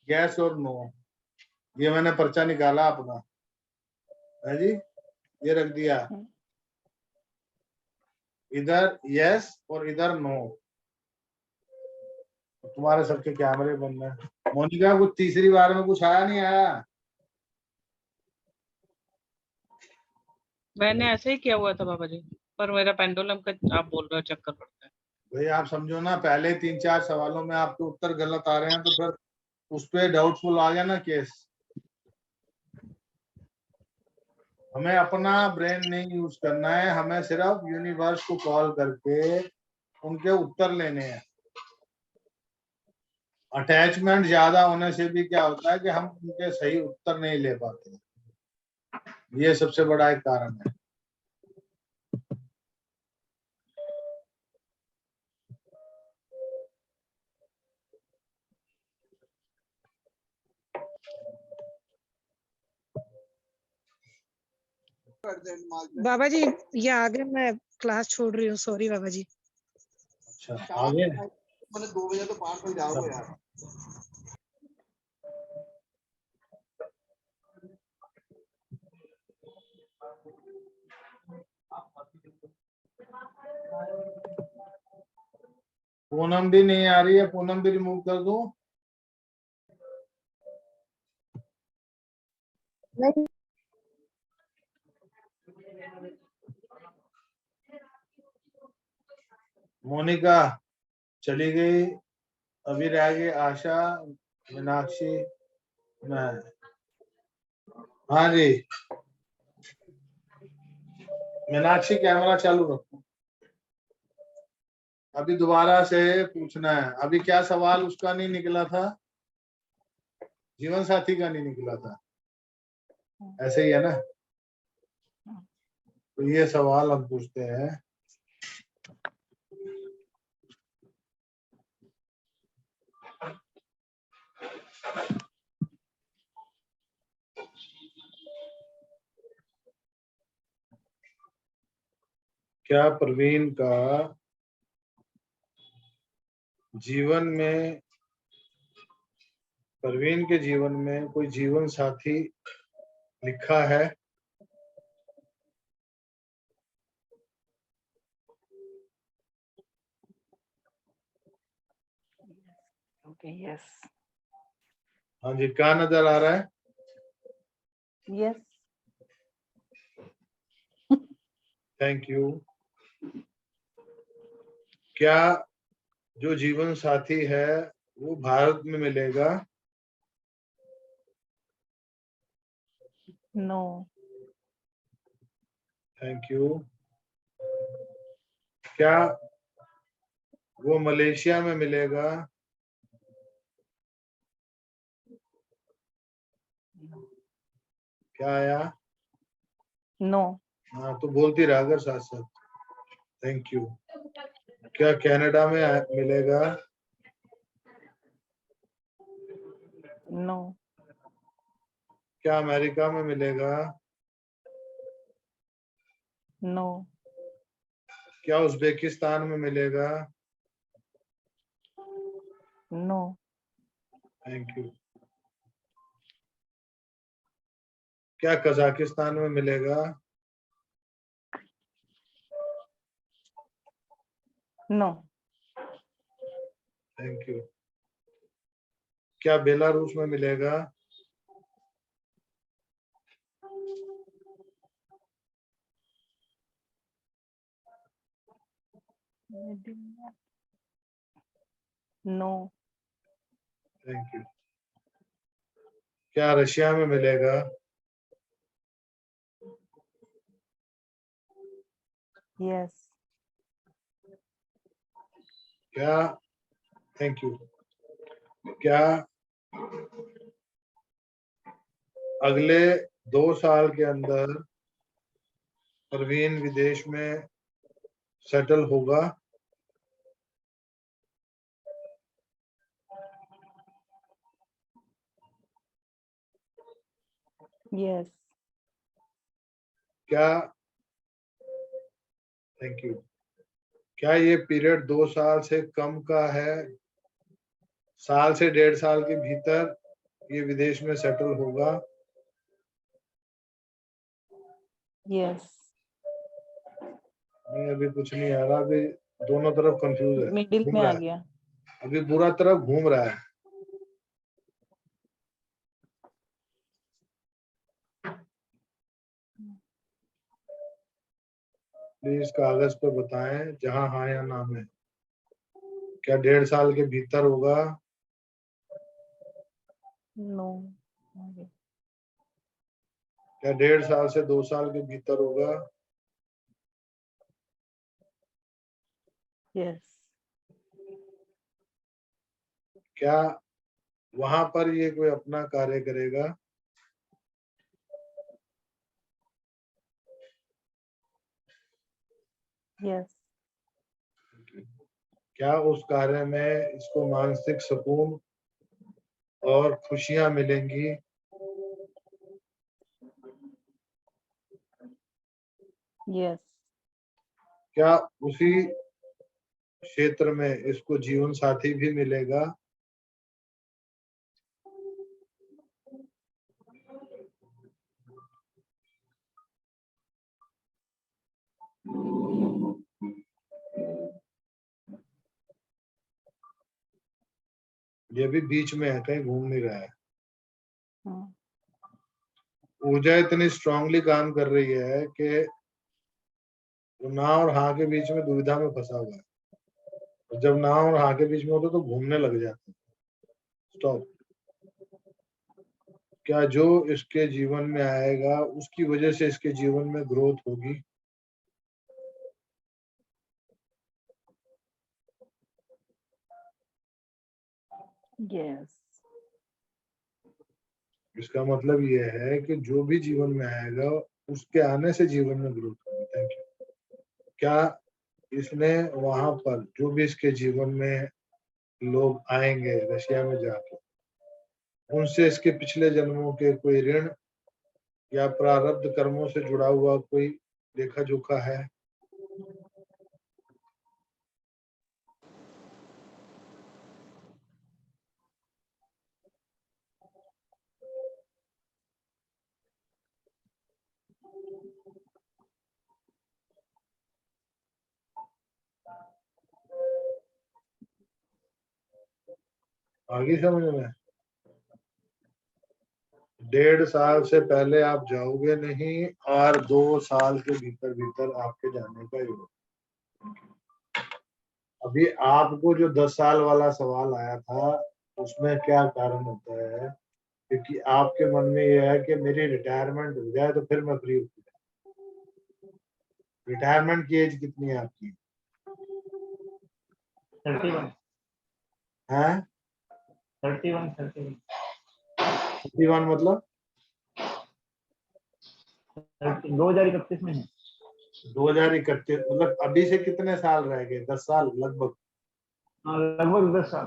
यस और नो, ये मैंने पर्चा निकाला अपना, है जी, ये रख दिया इधर यस और इधर नो। तुम्हारे सबके कैमरे बंद हैं। मोनिका कुछ तीसरी बार में कुछ आया नहीं आया? मैंने ऐसे ही किया हुआ था बाबा जी, पर मेरा पेंडुलम का आप बोल रहे हो चक्कर पड़ता है। भाई आप समझो ना, पहले 3-4 सवालों में आपके उत्तर गलत आ रहे हैं तो फिर उस पे डाउटफुल आ गया ना केस। हमें अपना ब्रेन नहीं यूज करना है, हमें सिर्फ यूनिवर्स को कॉल करके उनके उत्तर लेने हैं। अटैचमेंट ज्यादा होने से भी क्या होता है कि हम उनके सही उत्तर नहीं ले पाते, ये सबसे बड़ा एक कारण है। बाबा जी ये आगे मैं क्लास छोड़ रही हूँ, सॉरी बाबा जी। अच्छा आगे मैंने 2 बजे तो 5 बजे जाओगे यार। पूनम भी नहीं आ रही है, पूनम भी रिमूव कर दूं? नहीं मोनिका चली गई, अभी रह गई आशा, मीनाक्षी, मैं। हाँ जी मीनाक्षी कैमरा चालू रखो। अभी दोबारा से पूछना है। अभी क्या सवाल उसका नहीं निकला था? जीवन साथी का नहीं निकला था, ऐसे ही है ना? तो ये सवाल हम पूछते हैं। क्या प्रवीण का जीवन में, प्रवीण के जीवन में कोई जीवन साथी लिखा है? ओके यस हाँ जी, क्या नजर आ रहा है? यस। Thank you. क्या जो जीवन साथी है वो भारत में मिलेगा? नो। Thank you. क्या वो मलेशिया में मिलेगा? क्या आया? नो। हाँ तो बोलती रहा अगर साथ साथ। Thank you. क्या कनाडा में मिलेगा? नो। क्या अमेरिका में मिलेगा? नो। क्या उज्बेकिस्तान में मिलेगा? नो। Thank you. क्या कजाकिस्तान में मिलेगा? नो। Thank you. क्या बेलारूस में मिलेगा? नो। Thank you. क्या रशिया में मिलेगा? यस। क्या? Thank you. क्या अगले 2 साल के अंदर परवीन विदेश में सेटल होगा? यस। क्या? Thank you. क्या ये पीरियड 2 साल से कम का है? साल से 1.5 साल के भीतर ये विदेश में सेटल होगा? यस। नहीं, अभी कुछ नहीं आ रहा। अभी दोनों तरफ कंफ्यूज है, मिडिल घूम में रहा आ है। गया। अभी बुरा तरफ घूम रहा है। प्लीज कागज पे बताएं जहां हाँ या ना में। क्या 1.5 साल के भीतर होगा? नो। क्या 1.5 साल से 2 साल के भीतर होगा? यस। क्या वहां पर ये कोई अपना कार्य करेगा? यस। क्या उस कार्य में इसको मानसिक सुकून और खुशियां मिलेंगी? यस। क्या उसी क्षेत्र में इसको जीवन साथी भी मिलेगा? ये भी बीच में है, कहीं घूम नहीं रहा है। ऊर्जा इतनी स्ट्रांगली काम कर रही है कि वो ना और हाँ के बीच में दुविधा में फंसा हुआ है। और जब ना और हाँ के बीच में होता तो घूमने लग जाता। स्टॉप। क्या जो इसके जीवन में आएगा उसकी वजह से इसके जीवन में ग्रोथ होगी? यस। इसका मतलब ये है कि जो भी जीवन में आएगा उसके आने से जीवन में ग्रोथ होगी। Thank you. क्या इसने वहां पर जो भी इसके जीवन में लोग आएंगे रशिया में जाके, उनसे इसके पिछले जन्मों के कोई ऋण या प्रारब्ध कर्मों से जुड़ा हुआ कोई लेखा जोखा है? आगे समझ में? 1.5 साल से पहले आप जाओगे नहीं और 2 साल के भीतर भीतर आपके जाने का योग। अभी आपको जो 10 साल वाला सवाल आया था उसमें क्या कारण होता है? क्योंकि आपके मन में यह है कि मेरी रिटायरमेंट हो जाए तो फिर मैं फ्री हो जाऊं। रिटायरमेंट की एज कितनी है आपकी? 31। हैं? 31 31 मतलब 2031 में है। 2031 मतलब अभी से कितने साल रह गए? 10 साल लगभग। हाँ, लगभग 10 साल।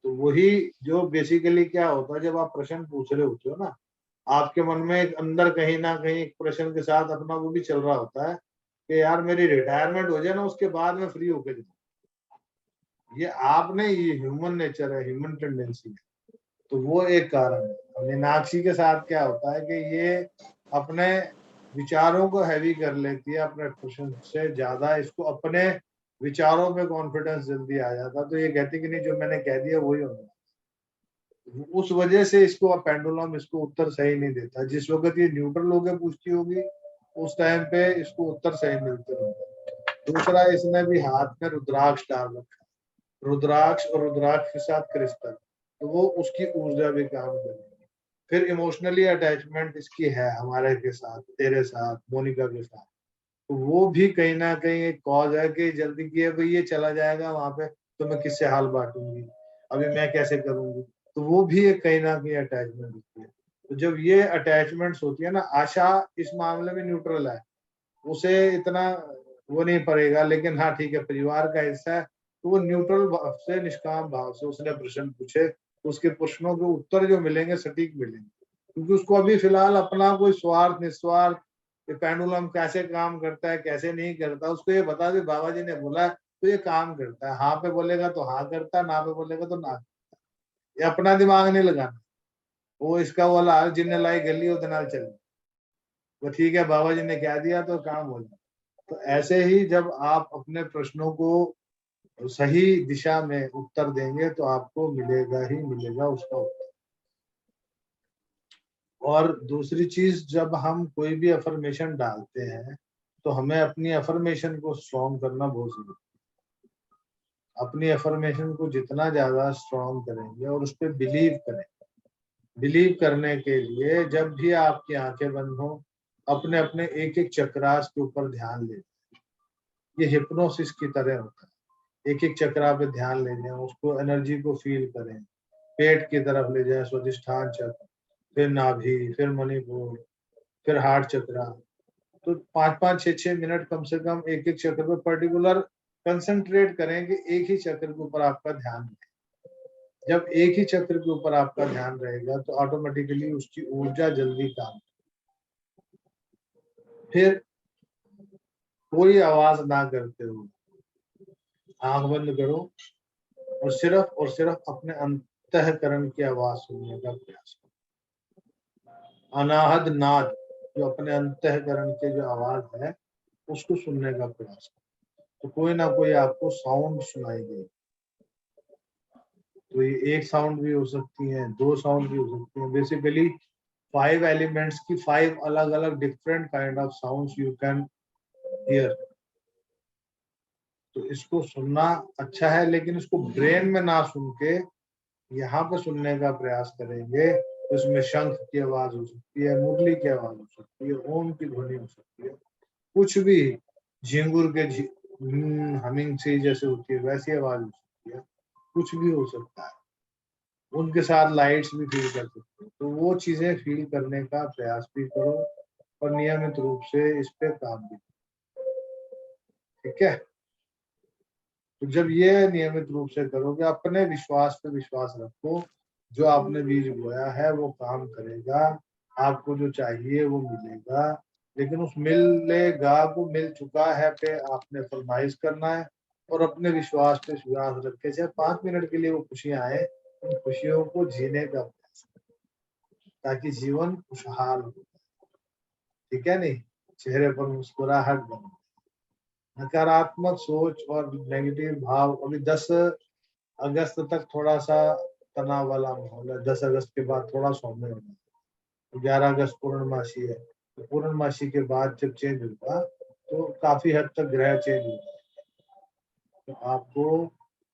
तो वही जो बेसिकली क्या होता है, जब आप प्रश्न पूछ रहे होते हो ना, आपके मन में एक अंदर कहीं ना कहीं एक प्रश्न के साथ अपना वो भी चल रहा होता है कि यार मेरी रिटायरमेंट हो जाए ना, उसके बाद में फ्री होके जाऊं। ये आपने, ये ह्यूमन नेचर है, ह्यूमन टेंडेंसी है। तो वो एक कारण है। मीनाक्षी के साथ क्या होता है कि ये अपने विचारों को हैवी कर लेती है, अपने क्वेश्चन से ज्यादा इसको अपने विचारों में कॉन्फिडेंस जल्दी आ जाता, तो ये कहती कि नहीं जो मैंने कह दिया वही होना। उस वजह से इसको पेंडुलम इसको उत्तर सही नहीं देता। जिस वक्त ये न्यूट्रल होकर पूछती होगी उस टाइम पे इसको उत्तर सही मिलते होंगे। दूसरा, इसने भी हाथ में रुद्राक्ष डाल रखा, रुद्राक्ष और रुद्राक्ष के साथ क्रिस्टल, तो वो उसकी ऊर्जा भी काम करेगी। फिर इमोशनली अटैचमेंट इसकी है हमारे के साथ, तेरे साथ, मोनिका के साथ, तो वो भी कहीं ना कहीं एक कॉज है कि जल्दी किए भाई ये चला जाएगा वहां पे तो मैं किससे हाल बांटूंगी, अभी मैं कैसे करूंगी, तो वो भी एक कहीं ना कहीं अटैचमेंट होती है। तो जब ये अटैचमेंट्स होती है ना, आशा इस मामले में न्यूट्रल है, उसे इतना वो नहीं पड़ेगा, लेकिन हाँ ठीक है परिवार का हिस्सा है, तो वो न्यूट्रल भाव से, निष्काम भाव से उसने प्रश्न पूछे, तो उसके प्रश्नों के उत्तर जो मिलेंगे सटीक मिलेंगे, क्योंकि उसको अभी फिलहाल अपना कोई स्वार्थ निस्वार्थ, ये पेंडुलम कैसे काम करता है कैसे नहीं करता, उसको ये बता दे बाबा जी ने बोला तो ये काम करता है, हाँ पे बोलेगा तो हाँ करता है, ना पे बोलेगा तो ना करता है। ये अपना दिमाग नहीं लगाना, वो इसका बोला जिन्हें लाई गली उधर नाल चल, वो ठीक है बाबा जी ने कह दिया तो काम हो जाए। तो ऐसे ही जब आप अपने प्रश्नों को सही दिशा में उत्तर देंगे तो आपको मिलेगा ही मिलेगा उसका उत्तर। और दूसरी चीज, जब हम कोई भी अफर्मेशन डालते हैं तो हमें अपनी अफर्मेशन को स्ट्रॉन्ग करना बहुत जरूरी है। अपनी अफर्मेशन को जितना ज्यादा स्ट्रॉन्ग करेंगे और उस पर बिलीव करेंगे, बिलीव करने के लिए जब भी आपकी आंखें बंद हो, अपने अपने एक एक चक्रास के ऊपर ध्यान लें। ये हिप्नोसिस की तरह होता है, एक एक चक्रा पे ध्यान ले जाएं, उसको एनर्जी को फील करें, पेट की तरफ ले जाएं, स्वादिष्ठान चक्र, फिर नाभि, फिर मणिपुर, फिर हार्ट चक्रा। तो 5-5, 6-6 मिनट कम से कम एक एक चक्र पर पर्टिकुलर कंसंट्रेट करें कि एक ही चक्र के ऊपर आपका ध्यान रहे। जब एक ही चक्र के ऊपर आपका ध्यान रहेगा तो ऑटोमेटिकली उसकी ऊर्जा जल्दी काम। फिर कोई आवाज ना करते हुए आंख बंद करो और सिर्फ अपने अंतःकरण की आवाज सुनने का प्रयास करो। अनाहद नाद, जो अपने अंतःकरण के जो आवाज है उसको सुनने का प्रयास करो, तो कोई ना कोई आपको साउंड सुनाई देगी। तो ये एक साउंड भी हो सकती है, 2 साउंड भी हो सकती है। बेसिकली 5 एलिमेंट्स की 5 अलग अलग different kind of sounds you can hear. तो इसको सुनना अच्छा है, लेकिन इसको ब्रेन में ना सुन के यहाँ पे सुनने का प्रयास करेंगे। तो इसमें शंख की आवाज हो सकती है, मुरली की आवाज हो सकती है, ओम की ध्वनि हो सकती है, कुछ भी, झिंगुर के हमिंग सी जैसे होती है वैसी आवाज हो सकती है, कुछ भी हो सकता है। उनके साथ लाइट्स भी फील कर सकते हो, तो वो चीजें फील करने का प्रयास भी करो और नियमित रूप से इस पे काम भी करो। ठीक है, तो जब ये नियमित रूप से करोगे, अपने विश्वास पे विश्वास रखो, जो आपने बीज बोया है वो काम करेगा, आपको जो चाहिए वो मिलेगा। लेकिन उस मिलेगा को मिल चुका है पे आपने फरमाइश करना है और अपने विश्वास पे विश्वास रख के चाहे 5 मिनट के लिए वो खुशियां आए, उन खुशियों को जीने का प्रयास करें ताकि जीवन खुशहाल हो। ठीक है, नहीं चेहरे पर मुस्कुराहट बने। नकारात्मक सोच और नेगेटिव भाव, अभी 10 अगस्त तक थोड़ा सा तनाव वाला माहौल है, 10 अगस्त के बाद थोड़ा सौम्य होगा। तो 11 अगस्त पूर्णमासी है, तो पूर्णमासी के बाद जब चेंज होगा तो काफी हद तक ग्रह चेंज होगा। तो आपको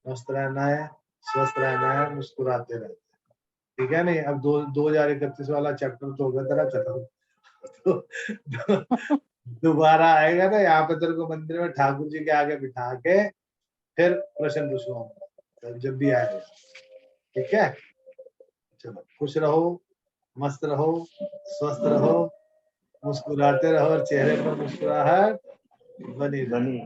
मस्त रहना है, स्वस्थ रहना है, मुस्कुराते रहना है। ठीक है, नहीं अब 2031 वाला चैप्टर तो होगा तेरा खत्म। तो दोबारा आएगा ना यहाँ पे तेरे को मंदिर में ठाकुर जी के आगे बिठा के फिर प्रश्न पूछवाऊंगा जब भी आएगा। ठीक है, चलो खुश रहो, मस्त रहो, स्वस्थ रहो, मुस्कुराते रहो और चेहरे पर मुस्कुराहट बनी रहे।